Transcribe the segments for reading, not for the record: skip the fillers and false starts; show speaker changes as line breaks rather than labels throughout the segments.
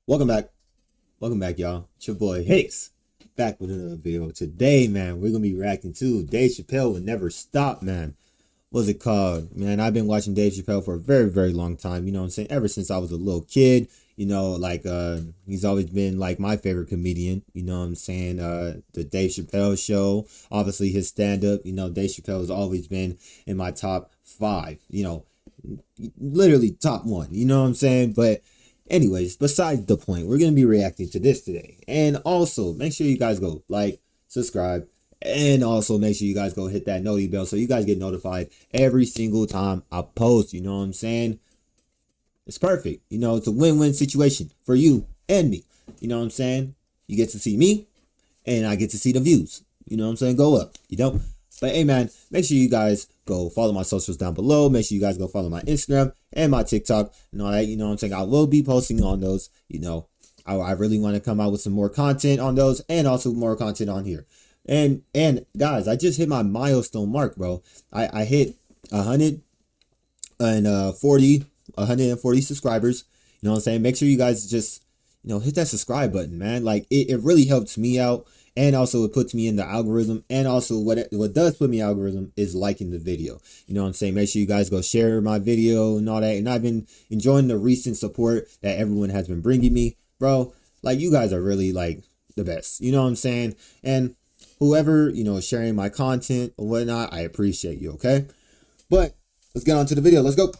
Welcome back. Welcome back, y'all. It's your boy Hicks. Back with another video. Today, man, we're gonna be reacting to Dave Chappelle Will Never Stop, man. What's it called? Man, I've been watching Dave Chappelle for a very, very long time. You know what I'm saying? Ever since I was a little kid. He's always been like my favorite comedian. You know what I'm saying? The Dave Chappelle show. Obviously his stand-up. You know, Dave Chappelle has always been in my top 5. You know, literally top 1. You know what I'm saying? But anyways, besides the point, we're going to be reacting to this today. And also, make sure you guys go like, subscribe, and also make sure you guys go hit that noti bell so you guys get notified every single time I post. You know what I'm saying? It's perfect. You know, it's a win-win situation for you and me. You know what I'm saying? You get to see me, and I get to see the views. You know what I'm saying? Go up, you know? But hey, man, make sure you guys go follow my socials down below. Make sure you guys go follow my Instagram and my TikTok and all that. You know what I'm saying? I will be posting on those. You know, I really want to come out with some more content on those and also more content on here. And guys, I just hit my milestone mark, bro. I hit 140 subscribers. You know what I'm saying? Make sure you guys just, you know, hit that subscribe button, man. Like it really helps me out. And also it puts me in the algorithm. And also what does put me in the algorithm is liking the video. You know what I'm saying? Make sure you guys go share my video and all that. And I've been enjoying the recent support that everyone has been bringing me, bro. Like, you guys are really like the best. You know what I'm saying? And whoever, you know, is sharing my content or whatnot, I appreciate you, okay? But let's get on to the video. Let's go.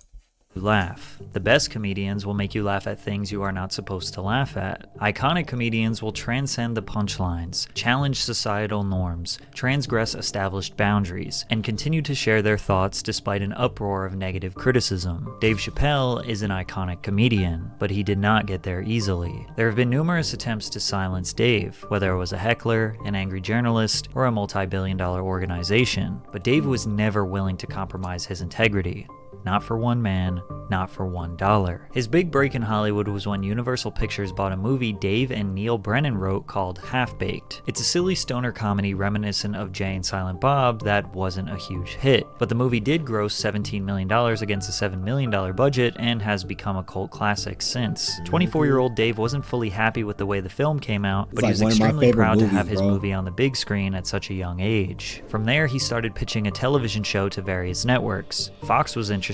Laugh. The best comedians will make you laugh at things you are not supposed to laugh at. Iconic comedians will transcend the punchlines, challenge societal norms, transgress established boundaries, and continue to share their thoughts despite an uproar of negative criticism. Dave Chappelle is an iconic comedian, but he did not get there easily. There have been numerous attempts to silence Dave, whether it was a heckler, an angry journalist, or a multi-billion-dollar organization, but Dave was never willing to compromise his integrity. Not for one man, not for $1. His big break in Hollywood was when Universal Pictures bought a movie Dave and Neil Brennan wrote called Half-Baked. It's a silly stoner comedy reminiscent of Jay and Silent Bob that wasn't a huge hit, but the movie did gross $17 million against a $7 million budget and has become a cult classic since. 24-year-old Dave wasn't fully happy with the way the film came out, but he was extremely proud to have his movie on the big screen at such a young age. From there, he started pitching a television show to various networks. Fox was interested,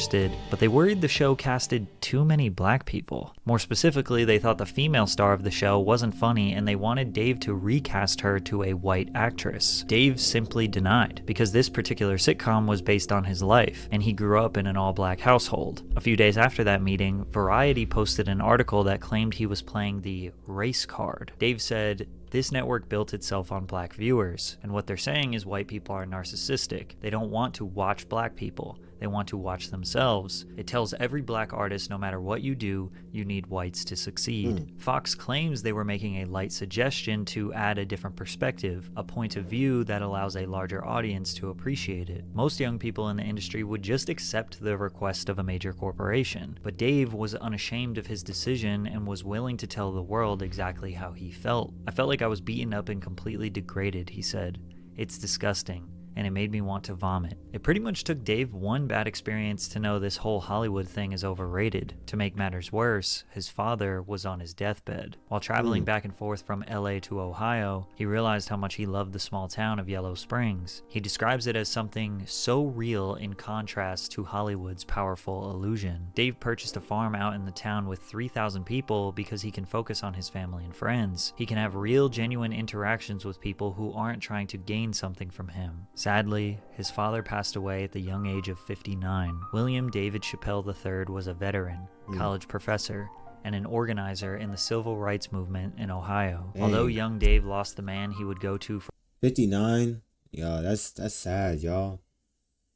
but they worried the show casted too many black people. More specifically, they thought the female star of the show wasn't funny and they wanted Dave to recast her to a white actress. Dave simply denied, because this particular sitcom was based on his life, and he grew up in an all-black household. A few days after that meeting, Variety posted an article that claimed he was playing the race card. Dave said, "This network built itself on black viewers, and what they're saying is white people are narcissistic. They don't want to watch black people. They want to watch themselves. It tells every black artist no matter what you do, you need whites to succeed." Fox claims they were making a light suggestion to add a different perspective, a point of view that allows a larger audience to appreciate it. Most young people in the industry would just accept the request of a major corporation, but Dave was unashamed of his decision and was willing to tell the world exactly how he felt. "I felt like I was beaten up and completely degraded," he said. "It's disgusting, and it made me want to vomit." It pretty much took Dave one bad experience to know this whole Hollywood thing is overrated. To make matters worse, his father was on his deathbed. While traveling back and forth from LA to Ohio, he realized how much he loved the small town of Yellow Springs. He describes it as something so real in contrast to Hollywood's powerful illusion. Dave purchased a farm out in the town with 3,000 people because he can focus on his family and friends. He can have real, genuine interactions with people who aren't trying to gain something from him. Sadly, his father passed away at the young age of 59. William David Chappelle III was a veteran, college professor, and an organizer in the civil rights movement in Ohio. Dang. Although young Dave lost the man he would go to for
59, yo, that's sad, y'all.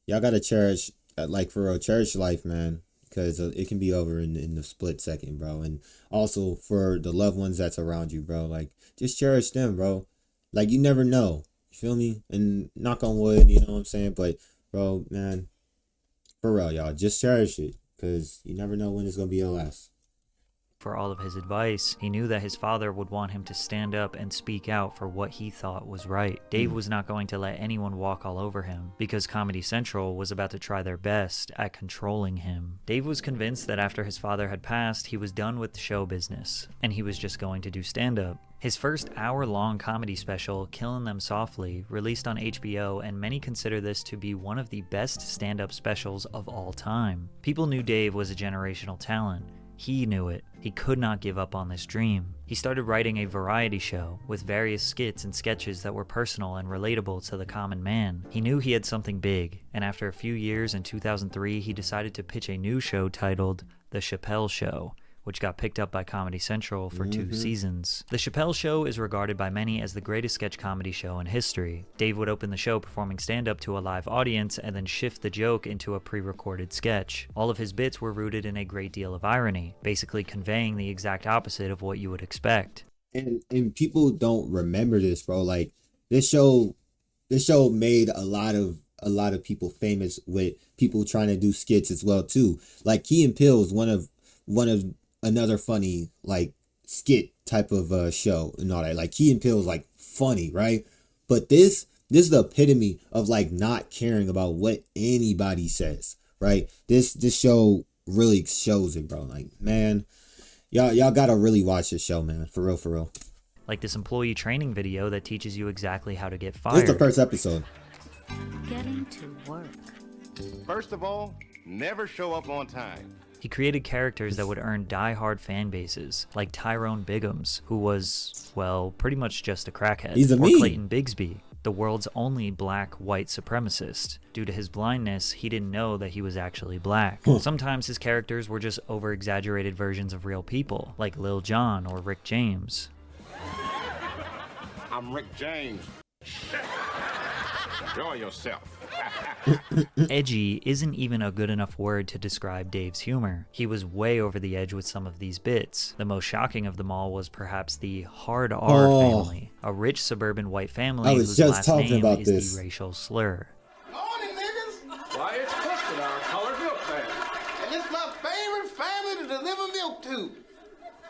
Y'all gotta cherish, like, for real, cherish life, man, because it can be over in the split second, bro. And also for the loved ones that's around you, bro, like, just cherish them, bro. Like, you never know. You feel me? And knock on wood, you know what I'm saying? But, bro, man, for real, y'all, just cherish it, because you never know when it's going to be your last.
For all of his advice, he knew that his father would want him to stand up and speak out for what he thought was right. Dave was not going to let anyone walk all over him, because Comedy Central was about to try their best at controlling him. Dave was convinced that after his father had passed, he was done with the show business, and he was just going to do stand-up. His first hour-long comedy special, Killin' Them Softly, released on HBO, and many consider this to be one of the best stand-up specials of all time. People knew Dave was a generational talent. He knew it. He could not give up on this dream. He started writing a variety show with various skits and sketches that were personal and relatable to the common man. He knew he had something big, and after a few years in 2003, he decided to pitch a new show titled The Chappelle Show, which got picked up by Comedy Central for 2 seasons. The Chappelle Show is regarded by many as the greatest sketch comedy show in history. Dave would open the show performing stand-up to a live audience and then shift the joke into a pre-recorded sketch. All of his bits were rooted in a great deal of irony, basically conveying the exact opposite of what you would expect.
And people don't remember this, bro. Like, this show made a lot of people famous, with people trying to do skits as well too. Like, Key and Peele is one of another funny, like, skit type of show and all that. Like, Key and Peele is, like, funny, right? But this is the epitome of, like, not caring about what anybody says, right? This show really shows it, bro. Like, man, y'all gotta really watch this show, man. For real.
Like this employee training video that teaches you exactly how to get fired.
This is the first episode.
Getting to work.
First of all, never show up on time.
He created characters that would earn die-hard fan bases, like Tyrone Biggums, who was, well, pretty much just a crackhead.
He's a
or
meme.
Clayton Bigsby, the world's only black white supremacist. Due to his blindness, he didn't know that he was actually black. Sometimes his characters were just over-exaggerated versions of real people, like Lil Jon or Rick James.
I'm Rick James. Enjoy yourself.
Edgy isn't even a good enough word to describe Dave's humor. He was way over the edge with some of these bits. The most shocking of them all was perhaps the Hard R family, a rich suburban white family whose last name is the racial slur.
Morning, niggas. Why, it's Clifton, our colored milk man. And it's my favorite family to deliver milk to.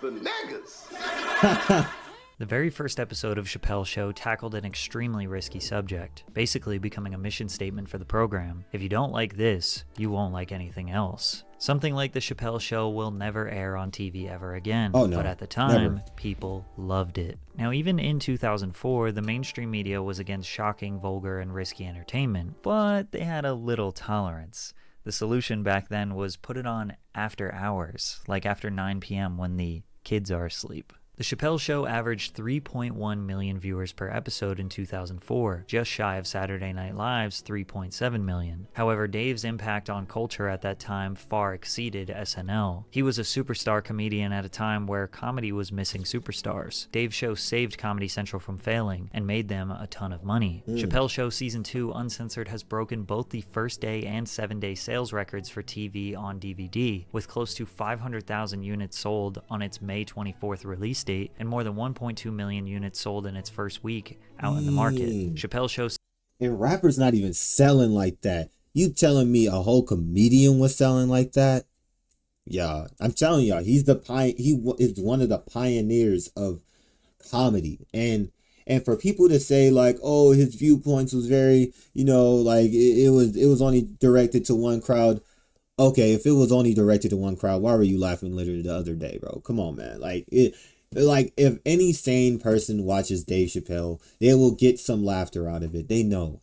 The niggas.
The very first episode of Chappelle's Show tackled an extremely risky subject, basically becoming a mission statement for the program. If you don't like this, you won't like anything else. Something like The Chappelle Show will never air on TV ever again,
Oh, no,
but at the time,
never.
people loved it. Now, even in 2004, the mainstream media was against shocking, vulgar, and risky entertainment, but they had a little tolerance. The solution back then was put it on after hours, like after 9 p.m. when the kids are asleep. The Chappelle Show averaged 3.1 million viewers per episode in 2004, just shy of Saturday Night Live's 3.7 million. However, Dave's impact on culture at that time far exceeded SNL. He was a superstar comedian at a time where comedy was missing superstars. Dave's show saved Comedy Central from failing and made them a ton of money. Chappelle Show Season 2 Uncensored has broken both the first day and 7-day sales records for TV on DVD, with close to 500,000 units sold on its May 24th release date and more than 1.2 million units sold in its first week out in the market. Chappelle Show.
And rappers not even selling like that. You telling me a whole comedian was selling like that? Yeah, I'm telling y'all, he is one of the pioneers of comedy. And for people to say like, oh, his viewpoints was very, like it was only directed to one crowd. Okay, if it was only directed to one crowd, why were you laughing literally the other day, bro? Come on, man. Like, if any sane person watches Dave Chappelle, they will get some laughter out of it. They know.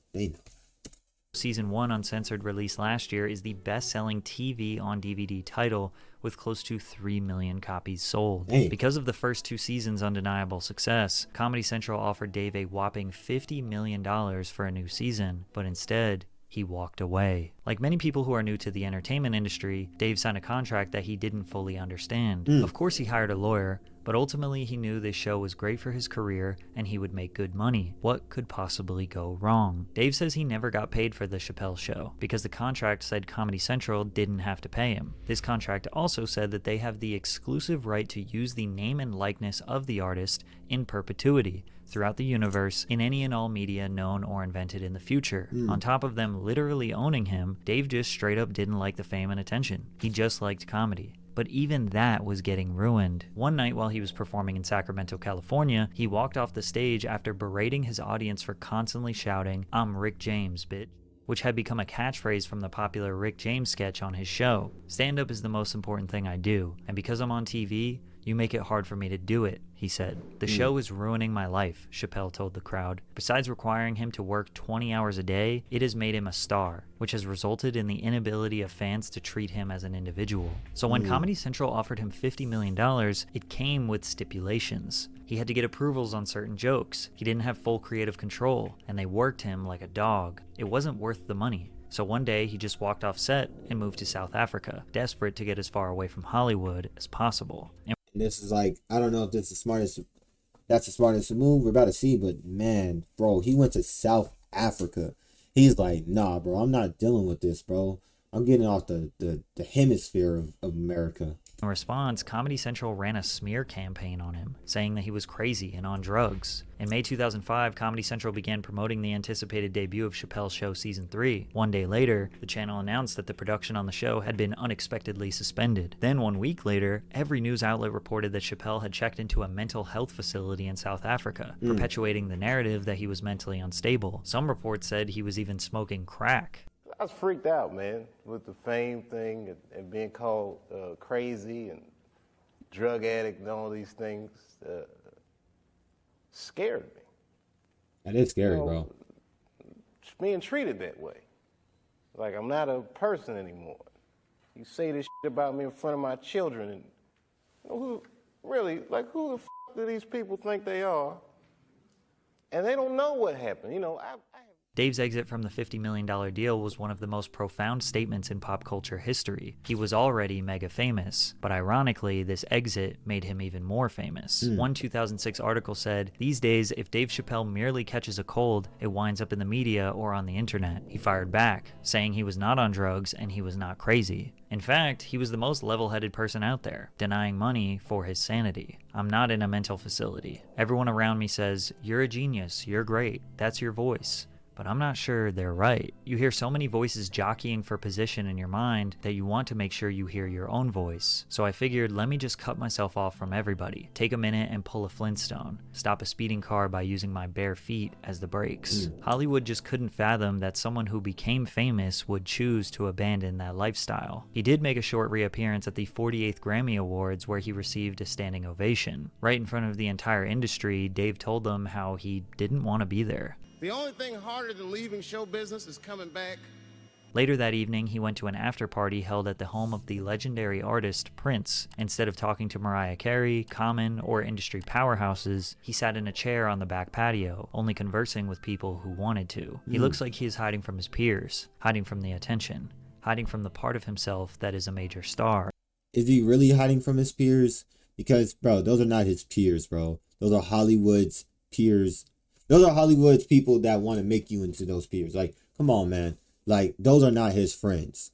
Season 1 Uncensored, released last year, is the best-selling TV on DVD title with close to 3 million copies sold.
Dang.
Because of the first 2 seasons' undeniable success, Comedy Central offered Dave a whopping $50 million for a new season, but instead, he walked away. Like many people who are new to the entertainment industry, Dave signed a contract that he didn't fully understand. Of course, he hired a lawyer, but ultimately he knew this show was great for his career and he would make good money. What could possibly go wrong? Dave says he never got paid for the Chappelle Show because the contract said Comedy Central didn't have to pay him. This contract also said that they have the exclusive right to use the name and likeness of the artist in perpetuity throughout the universe in any and all media known or invented in the future. On top of them literally owning him, Dave just straight up didn't like the fame and attention. He just liked comedy. but even that was getting ruined. One night while he was performing in Sacramento, California, he walked off the stage after berating his audience for constantly shouting, "I'm Rick James, bitch," which had become a catchphrase from the popular Rick James sketch on his show. "Stand-up is the most important thing I do, and because I'm on TV, you make it hard for me to do it," he said. "The show is ruining my life," Chappelle told the crowd. Besides requiring him to work 20 hours a day, it has made him a star, which has resulted in the inability of fans to treat him as an individual. So when Comedy Central offered him $50 million, it came with stipulations. He had to get approvals on certain jokes. He didn't have full creative control, and they worked him like a dog. It wasn't worth the money. So one day, he just walked off set and moved to South Africa, desperate to get as far away from Hollywood as possible.
This is like, I don't know if that's the smartest move we're about to see, but man, bro, he went to South Africa. He's like, nah, bro, I'm not dealing with this, bro. I'm getting off the hemisphere of America.
In response, Comedy Central ran a smear campaign on him, saying that he was crazy and on drugs. In May 2005, Comedy Central began promoting the anticipated debut of Chappelle's Show Season 3. One day later, the channel announced that the production on the show had been unexpectedly suspended. Then 1 week later, every news outlet reported that Chappelle had checked into a mental health facility in South Africa, perpetuating the narrative that he was mentally unstable. Some reports said he was even smoking crack.
I was freaked out, man, with the fame thing and being called crazy and drug addict and all these things. Scared me.
That is scary, bro.
Being treated that way. Like I'm not a person anymore. You say this shit about me in front of my children, and who the f do these people think they are? And they don't know what happened.
Dave's exit from the $50 million deal was one of the most profound statements in pop culture history. He was already mega famous, but ironically, this exit made him even more famous. One 2006 article said, "These days, if Dave Chappelle merely catches a cold, it winds up in the media or on the internet." He fired back, saying he was not on drugs and he was not crazy. In fact, he was the most level-headed person out there, denying money for his sanity. "I'm not in a mental facility. Everyone around me says, 'You're a genius, you're great, that's your voice.' But I'm not sure they're right." You hear so many voices jockeying for position in your mind that you want to make sure you hear your own voice. So I figured, let me just cut myself off from everybody, take a minute and pull a Flintstone, stop a speeding car by using my bare feet as the brakes. Hollywood just couldn't fathom that someone who became famous would choose to abandon that lifestyle. He did make a short reappearance at the 48th Grammy Awards where he received a standing ovation. Right in front of the entire industry, Dave told them how he didn't want to be there.
The only thing harder than leaving show business is coming back.
Later that evening, he went to an after-party held at the home of the legendary artist Prince. Instead of talking to Mariah Carey, Common, or industry powerhouses, he sat in a chair on the back patio, only conversing with people who wanted to. He looks like he is hiding from his peers, hiding from the attention, hiding from the part of himself that is a major star.
Is he really hiding from his peers? Because, bro, those are not his peers, bro. Those are Hollywood's peers. Those are Hollywood's people that want to make you into those peers. Like, come on, man. Like, those are not his friends.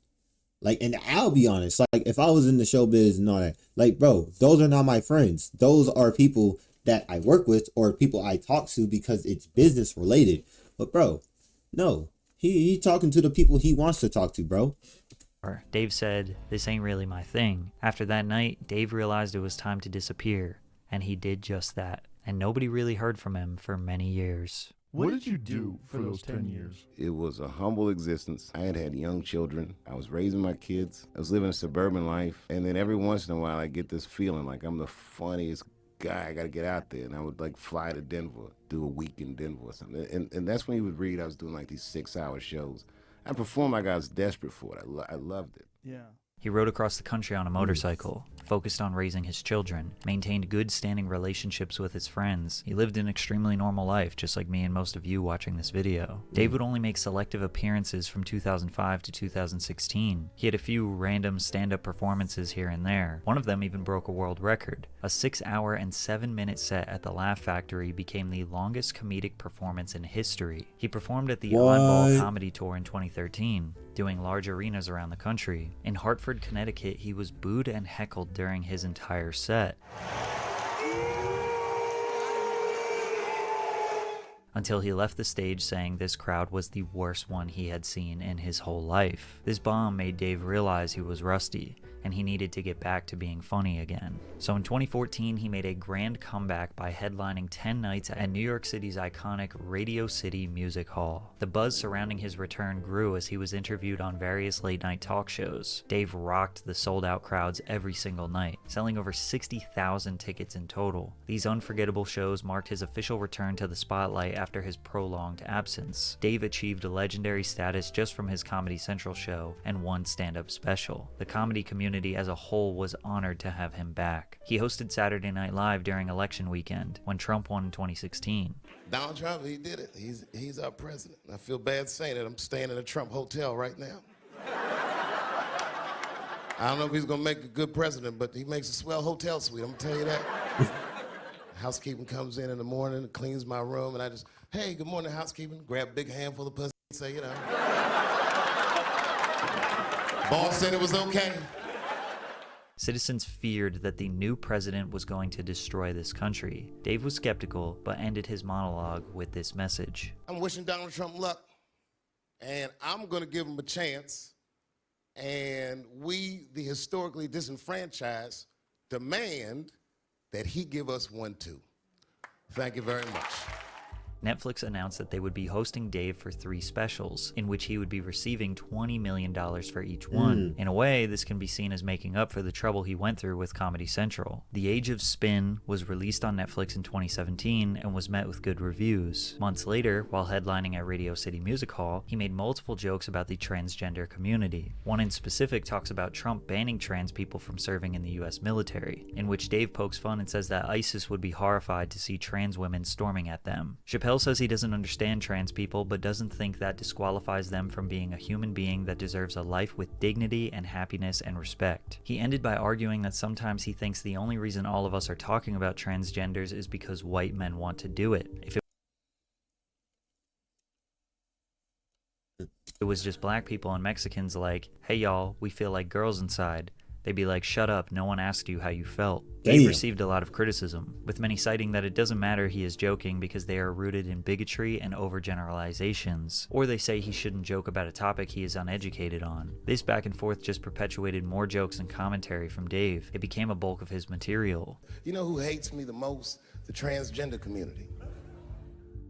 Like, and I'll be honest, like, if I was in the showbiz and all that, like, bro, those are not my friends. Those are people that I work with or people I talk to because it's business related. But, bro, no. He talking to the people he wants to talk to, bro.
Dave said, "This ain't really my thing." After that night, Dave realized it was time to disappear, and he did just that. And nobody really heard from him for many years.
What did you do for those 10 years?
It was a humble existence. I had young children. I was raising my kids. I was living a suburban life. And then every once in a while, I get this feeling like I'm the funniest guy. I got to get out there. And I would like fly to Denver, do a week in Denver or something. And that's when you would read I was doing like these 6-hour shows. I performed like I was desperate for it. I loved it.
Yeah.
He rode across the country on a motorcycle, focused on raising his children, maintained good standing relationships with his friends. He lived an extremely normal life, just like me and most of you watching this video. Dave would only make selective appearances from 2005 to 2016. He had a few random stand-up performances here and there. One of them even broke a world record. A 6-hour and 7-minute set at the Laugh Factory became the longest comedic performance in history. He performed at the Oddball Comedy Tour in 2013, doing large arenas around the country. In Hartford, Connecticut, he was booed and heckled during his entire set. Until he left the stage saying this crowd was the worst one he had seen in his whole life. This bomb made Dave realize he was rusty, and he needed to get back to being funny again. So in 2014, he made a grand comeback by headlining 10 nights at New York City's iconic Radio City Music Hall. The buzz surrounding his return grew as he was interviewed on various late-night talk shows. Dave rocked the sold-out crowds every single night, selling over 60,000 tickets in total. These unforgettable shows marked his official return to the spotlight after his prolonged absence. Dave achieved legendary status just from his Comedy Central show and one stand-up special. The comedy community as a whole was honored to have him back. He hosted Saturday Night Live during election weekend when Trump won in 2016.
Donald Trump, he did it. He's our president. I feel bad saying it. I'm staying in a Trump hotel right now. I don't know if he's gonna make a good president, but he makes a swell hotel suite, I'm gonna tell you that. Housekeeping comes in the morning, cleans my room, and I just, hey, good morning, housekeeping. Grab a big handful of pussy, say, you know. Boss said it was okay.
Citizens feared that the new president was going to destroy this country. Dave was skeptical, but ended his monologue with this message.
I'm wishing Donald Trump luck, and I'm gonna give him a chance. And we, the historically disenfranchised, demand that he give us one too. Thank you very much.
Netflix announced that they would be hosting Dave for 3 specials, in which he would be receiving $20 million for each one. In a way, this can be seen as making up for the trouble he went through with Comedy Central. The Age of Spin was released on Netflix in 2017 and was met with good reviews. Months later, while headlining at Radio City Music Hall, he made multiple jokes about the transgender community. One in specific talks about Trump banning trans people from serving in the US military, in which Dave pokes fun and says that ISIS would be horrified to see trans women storming at them. Chappelle says he doesn't understand trans people, but doesn't think that disqualifies them from being a human being that deserves a life with dignity and happiness and respect. He ended by arguing that sometimes he thinks the only reason all of us are talking about transgenders is because white men want to do it. If it was just black people and Mexicans like, hey y'all, we feel like girls inside, they'd be like, shut up, no one asked you how you felt. Dave received a lot of criticism, with many citing that it doesn't matter he is joking because they are rooted in bigotry and overgeneralizations, or they say he shouldn't joke about a topic he is uneducated on. This back and forth just perpetuated more jokes and commentary from Dave. It became a bulk of his material.
You know who hates me the most? The transgender community.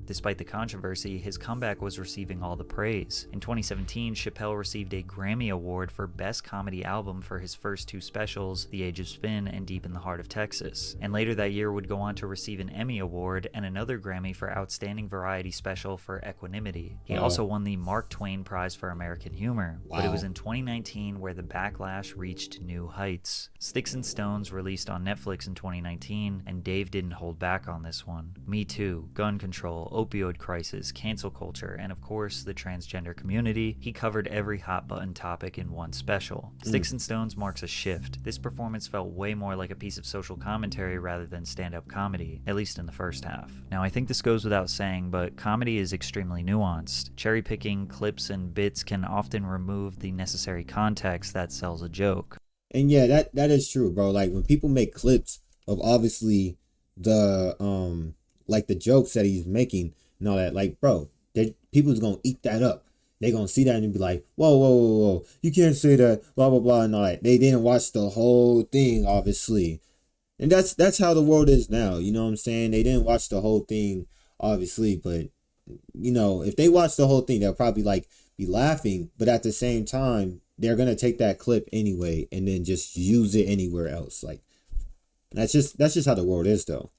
Despite the controversy, his comeback was receiving all the praise. In 2017, Chappelle received a Grammy Award for Best Comedy Album for his first 2 specials, The Age of Spin and Deep in the Heart of Texas, and later that year would go on to receive an Emmy Award and another Grammy for Outstanding Variety Special for Equanimity. He also won the Mark Twain Prize for American Humor, but it was in 2019 where the backlash reached new heights. Sticks and Stones released on Netflix in 2019, and Dave didn't hold back on this one. Me Too, gun control, opioid crisis, cancel culture, and of course the transgender community. He covered every hot button topic in one special. Sticks and Stones marks a shift. This performance felt way more like a piece of social commentary rather than stand-up comedy, at least in the first half. Now I think this goes without saying, but comedy is extremely nuanced. Cherry-picking clips and bits can often remove the necessary context that sells a joke.
And yeah, that is true, bro. Like when people make clips of obviously the like the jokes that he's making and all that, like, bro, people's gonna eat that up. They gonna see that and be like, whoa, you can't say that, blah blah blah and all that. They didn't watch the whole thing, obviously, and that's how the world is now. You know what I'm saying? They didn't watch the whole thing, obviously, but you know, if they watch the whole thing, they'll probably like be laughing, but at the same time, they're gonna take that clip anyway and then just use it anywhere else. Like that's just how the world is, though.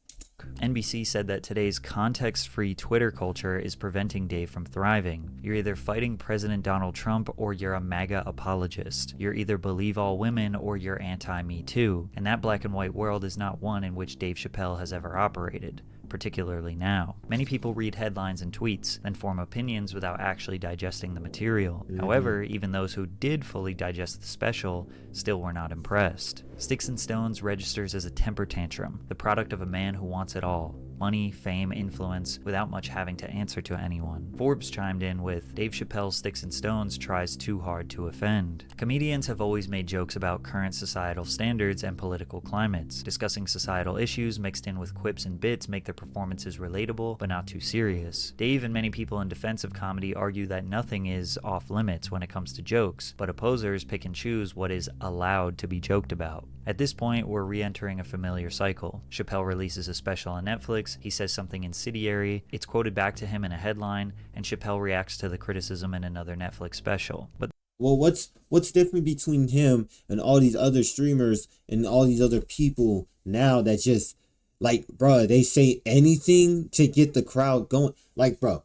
NBC said that today's context-free Twitter culture is preventing Dave from thriving. You're either fighting President Donald Trump or you're a MAGA apologist. You're either believe all women or you're anti-Me Too. And that black and white world is not one in which Dave Chappelle has ever operated, particularly now. Many people read headlines and tweets, then form opinions without actually digesting the material. However, even those who did fully digest the special still were not impressed. Sticks and Stones registers as a temper tantrum, the product of a man who wants it all. money, fame, influence, without much having to answer to anyone. Forbes chimed in with, Dave Chappelle's Sticks and Stones tries too hard to offend. Comedians have always made jokes about current societal standards and political climates. Discussing societal issues mixed in with quips and bits make their performances relatable, but not too serious. Dave and many people in defense of comedy argue that nothing is off limits when it comes to jokes, but opposers pick and choose what is allowed to be joked about. At this point, we're re-entering a familiar cycle. Chappelle releases a special on Netflix, he says something incendiary, it's quoted back to him in a headline, and Chappelle reacts to the criticism in another Netflix special. But
well, what's different between him and all these other streamers and all these other people now that just, like, bro, they say anything to get the crowd going? Like, bro,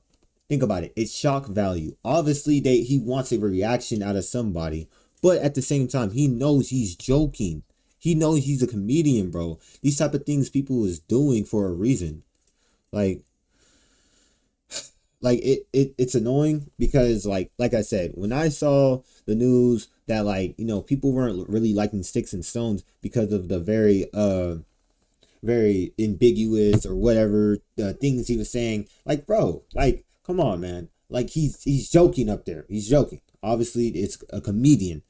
think about it. It's shock value. Obviously, he wants a reaction out of somebody, but at the same time, he knows he's joking. He knows he's a comedian, bro. These type of things people is doing for a reason. Like it's annoying because like I said, when I saw the news that, like, you know, people weren't really liking Sticks and Stones because of the very ambiguous or whatever things he was saying, like, bro, like, come on, man. Like, he's joking up there. He's joking. Obviously, it's a comedian.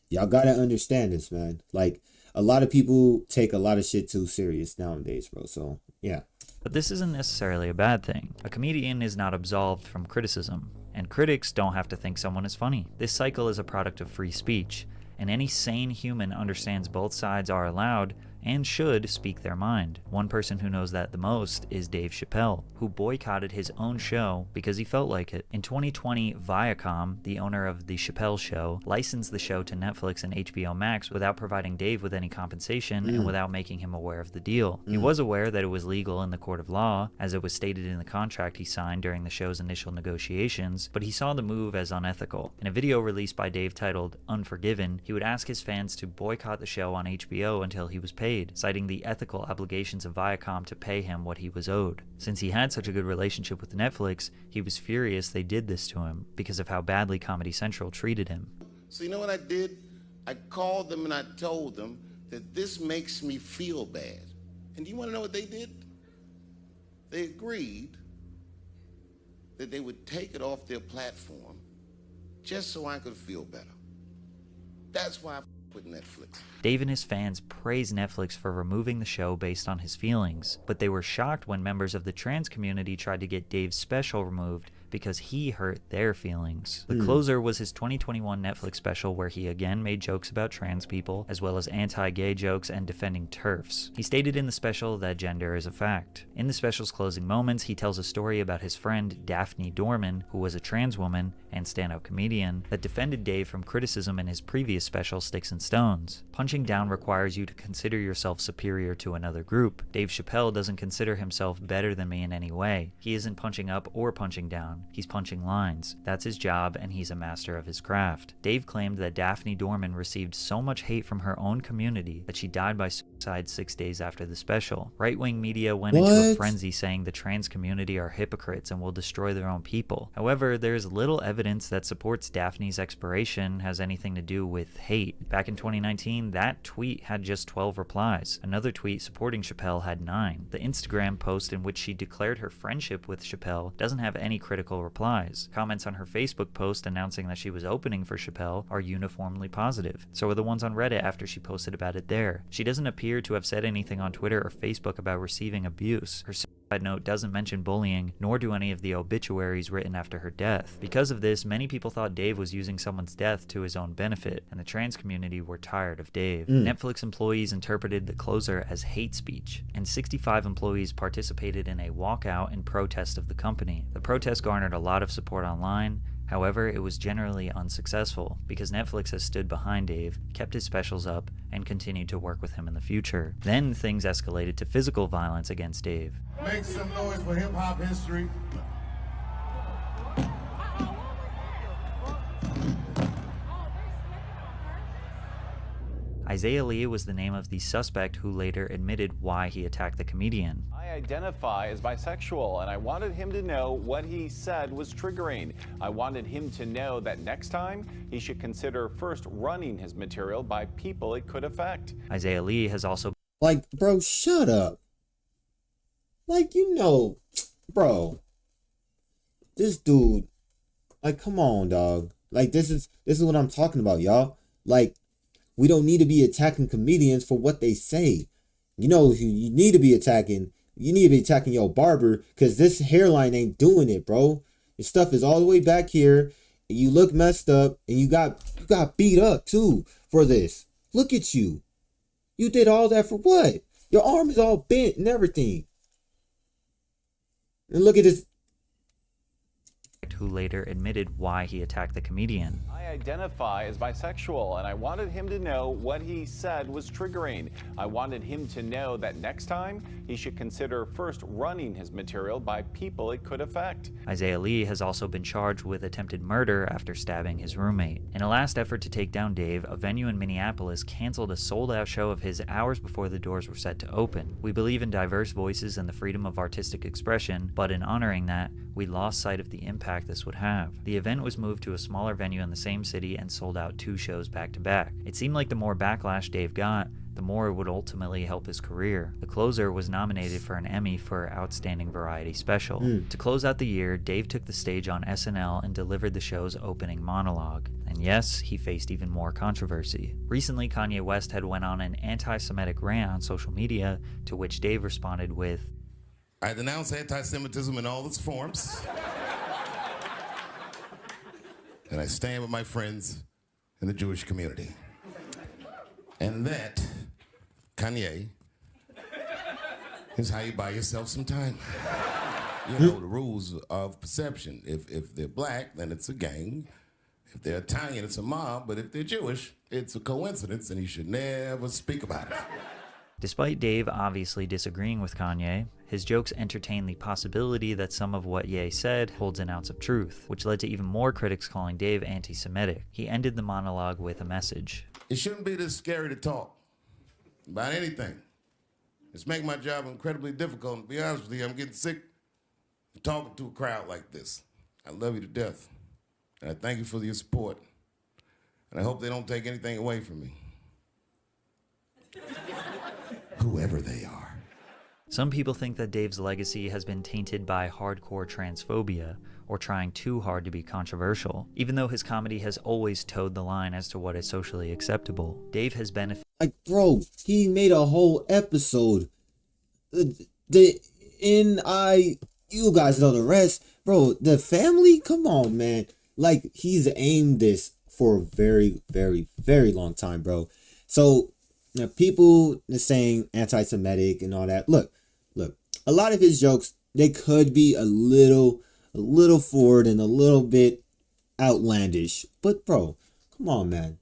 Y'all gotta understand this, man. Like, a lot of people take a lot of shit too serious nowadays, bro. So, yeah.
But this isn't necessarily a bad thing. A comedian is not absolved from criticism, and critics don't have to think someone is funny. This cycle is a product of free speech, and any sane human understands both sides are allowed and should speak their mind. One person who knows that the most is Dave Chappelle, who boycotted his own show because he felt like it. In 2020, Viacom, the owner of The Chappelle Show, licensed the show to Netflix and HBO Max without providing Dave with any compensation and without making him aware of the deal. He was aware that it was legal in the court of law, as it was stated in the contract he signed during the show's initial negotiations, but he saw the move as unethical. In a video released by Dave titled Unforgiven, he would ask his fans to boycott the show on HBO until he was paid, citing the ethical obligations of Viacom to pay him what he was owed. Since he had such a good relationship with Netflix, he was furious they did this to him because of how badly Comedy Central treated him.
So you know what I did? I called them and I told them that this makes me feel bad. And do you want to know what they did? They agreed that they would take it off their platform just so I could feel better. That's why I with Netflix.
Dave and his fans praise Netflix for removing the show based on his feelings, but they were shocked when members of the trans community tried to get Dave's special removed because he hurt their feelings. The Closer was his 2021 Netflix special where he again made jokes about trans people, as well as anti-gay jokes and defending TERFs. He stated in the special that gender is a fact. In the special's closing moments, he tells a story about his friend Daphne Dorman, who was a trans woman and stand-up comedian, that defended Dave from criticism in his previous special, Sticks and Stones. Punching down requires you to consider yourself superior to another group. Dave Chappelle doesn't consider himself better than me in any way. He isn't punching up or punching down. He's punching lines. That's his job, and he's a master of his craft. Dave claimed that Daphne Dorman received so much hate from her own community that she died by suicide 6 days after the special. Right-wing media went into a frenzy saying the trans community are hypocrites and will destroy their own people. However, there is little evidence that supports Daphne's expiration has anything to do with hate. Back in 2019, that tweet had just 12 replies. Another tweet supporting Chappelle had 9. The Instagram post in which she declared her friendship with Chappelle doesn't have any critical replies. Comments on her Facebook post announcing that she was opening for Chappelle are uniformly positive. So are the ones on Reddit after she posted about it there. She doesn't appear to have said anything on Twitter or Facebook about receiving abuse. Her suicide note doesn't mention bullying, nor do any of the obituaries written after her death. Because of this, many people thought Dave was using someone's death to his own benefit, and the trans community were tired of Dave. Netflix employees interpreted The Closer as hate speech, and 65 employees participated in a walkout in protest of the company. The protest garnered a lot of support online. However, it was generally unsuccessful because Netflix has stood behind Dave, kept his specials up, and continued to work with him in the future. Then things escalated to physical violence against Dave.
Make some noise for hip-hop history.
Isaiah Lee was the name of the suspect who later admitted why he attacked the comedian.
I identify as bisexual, and I wanted him to know what he said was triggering. I wanted him to know that next time he should consider first running his material by people it could affect.
Isaiah Lee has also
Like, bro, shut up. Like, you know, bro, this dude, like, come on, dog. Like, this is what I'm talking about, y'all. Like, we don't need to be attacking comedians for what they say. You know, you need to be attacking. You need to be attacking your barber, because this hairline ain't doing it, bro. Your stuff is all the way back here. And you look messed up, and you got beat up too for this. Look at you. You did all that for what? Your arm is all bent and everything. And look at this.
Who later admitted why he attacked the comedian.
I identify as bisexual, and I wanted him to know what he said was triggering. I wanted him to know that next time he should consider first running his material by people it could affect.
Isaiah Lee has also been charged with attempted murder after stabbing his roommate. In a last effort to take down Dave, a venue in Minneapolis canceled a sold-out show of his hours before the doors were set to open. We believe in diverse voices and the freedom of artistic expression, but in honoring that, we lost sight of the impact this would have. The event was moved to a smaller venue in the same city and sold out 2 shows back to back. It seemed like the more backlash Dave got, the more it would ultimately help his career. The Closer was nominated for an Emmy for Outstanding Variety Special. To close out the year, Dave took the stage on SNL and delivered the show's opening monologue. And yes, he faced even more controversy. Recently, Kanye West had went on an anti-Semitic rant on social media, to which Dave responded with,
I denounce anti-Semitism in all its forms. And I stand with my friends in the Jewish community. And that, Kanye, is how you buy yourself some time. You know, the rules of perception. If they're black, then it's a gang. If they're Italian, it's a mob. But if they're Jewish, it's a coincidence, and you should never speak about it.
Despite Dave obviously disagreeing with Kanye, his jokes entertain the possibility that some of what Ye said holds an ounce of truth, which led to even more critics calling Dave anti-Semitic. He ended the monologue with a message.
It shouldn't be this scary to talk about anything. It's making my job incredibly difficult. And to be honest with you, I'm getting sick of talking to a crowd like this. I love you to death. And I thank you for your support. And I hope they don't take anything away from me. Whoever they are.
Some people think that Dave's legacy has been tainted by hardcore transphobia, or trying too hard to be controversial. Even though his comedy has always towed the line as to what is socially acceptable, Dave has benefited.
Like, bro, he made a whole episode. You guys know the rest. Bro, the family, come on, man. Like, he's aimed this for a very, very, very long time, bro. So, now, people are saying anti-Semitic and all that. Look, a lot of his jokes, they could be a little forward and a little bit outlandish. But, bro, come on, man.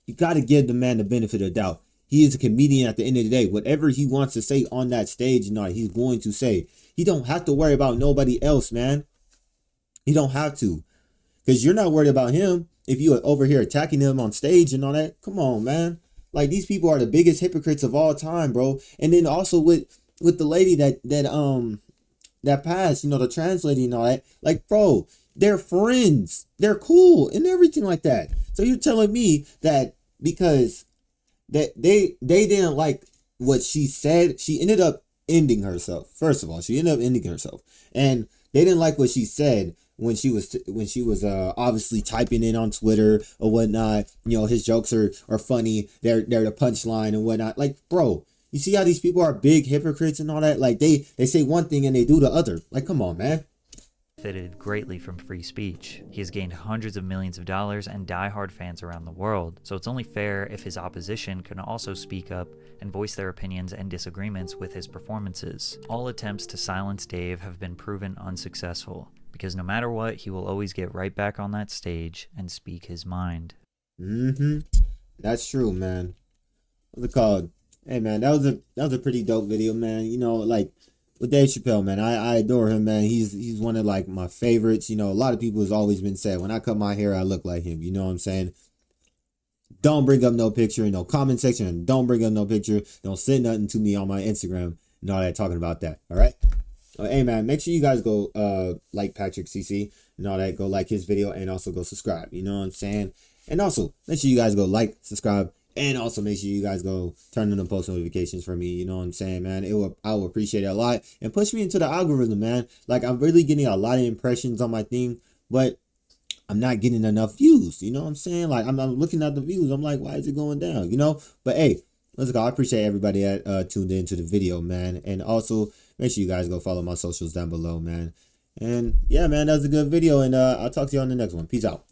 You got to give the man the benefit of the doubt. He is a comedian at the end of the day. Whatever he wants to say on that stage, he's going to say. He don't have to worry about nobody else, man. He don't have to. Because you're not worried about him if you are over here attacking him on stage and all that. Come on, man. Like, these people are the biggest hypocrites of all time, bro. And then also with the lady that passed, the trans lady and all that. Like, bro, they're friends. They're cool and everything like that. So you're telling me that because that they didn't like what she said, she ended up ending herself. First of all, she ended up ending herself. And they didn't like what she said when she was obviously typing in on Twitter or whatnot. His jokes are funny. They're the punchline and whatnot. Like, bro, you see how these people are big hypocrites and all that? Like, they say one thing and they do the other. Like, come on, man.
Benefited greatly from free speech. He has gained hundreds of millions of dollars and diehard fans around the world. So it's only fair if his opposition can also speak up and voice their opinions and disagreements with his performances. All attempts to silence Dave have been proven unsuccessful, because no matter what, he will always get right back on that stage and speak his mind.
That's true, man. What's it called? Hey, man, that was a pretty dope video, man. Like, with Dave Chappelle, man, I adore him, man. He's one of, like, my favorites. A lot of people has always been said, when I cut my hair, I look like him. You know what I'm saying? Don't bring up no picture in no comment section, and don't bring up no picture. Don't send nothing to me on my Instagram and all that talking about that. All right? Hey, man, make sure you guys go like Patrick CC and all that. Go like his video and also go subscribe. You know what I'm saying? And also, make sure you guys go like, subscribe, And also make sure you guys go turn on the post notifications for me. You know what I'm saying, man? I will appreciate it a lot. And push me into the algorithm, man. Like, I'm really getting a lot of impressions on my thing, but I'm not getting enough views. You know what I'm saying? Like, I'm looking at the views. I'm like, why is it going down? You know? But hey, let's go. I appreciate everybody that tuned into the video, man. And also, make sure you guys go follow my socials down below, man. And yeah, man, that was a good video. And I'll talk to you on the next one. Peace out.